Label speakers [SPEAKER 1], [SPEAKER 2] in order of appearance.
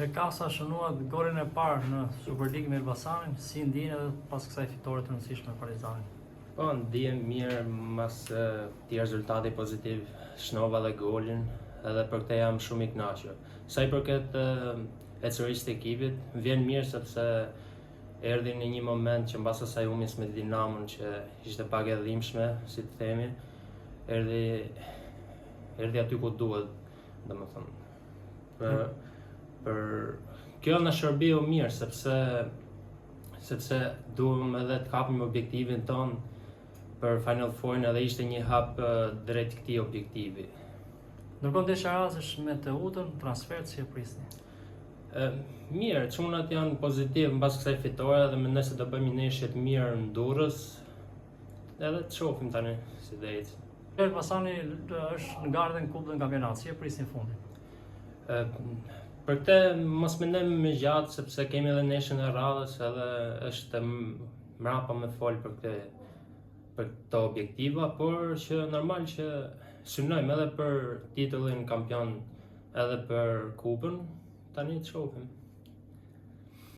[SPEAKER 1] Kasa shënuat golin e parë në Superligë me Elbasanin, si ndjen edhe pas kësaj fitore të rëndësishme me Partizanin?
[SPEAKER 2] Po, ndihem mirë mas këtij rezultati pozitiv, shnova dhe golin, edhe për këtë jam shumë i kënaqur. Sa i përket ecërisë të ekipit, vjen mirë sepse erdhi në një moment që mbas asaj humjes me Dinamon që ishte pak e dhimbshme, si të themi, erdhi aty ku duhet, domethënë. Për kjo na shërbeu mirë sepse duam edhe të kapim objektivin ton për Final Four edhe ishte një hap drejt këtij objektivi.
[SPEAKER 1] Ndërkohë ndeshja është me Teutën, transfert si e prisni?
[SPEAKER 2] Mirë, çunat janë pozitiv mbas kësaj fitore dhe mendoj se do bëjmë një ndeshje të mirë në Durrës. Edhe të shohim tani si do ecë.
[SPEAKER 1] Elbasani është në gardën kupën e kampionatit, si e prisni fundin?
[SPEAKER 2] Për këtë mos mendojmë më gjatë sepse kemi edhe ndeshjen e radhës edhe është mrapa me fol për këto objektiva, por që normal që synojmë edhe për titullin kampion edhe për kupën, tani të shohim.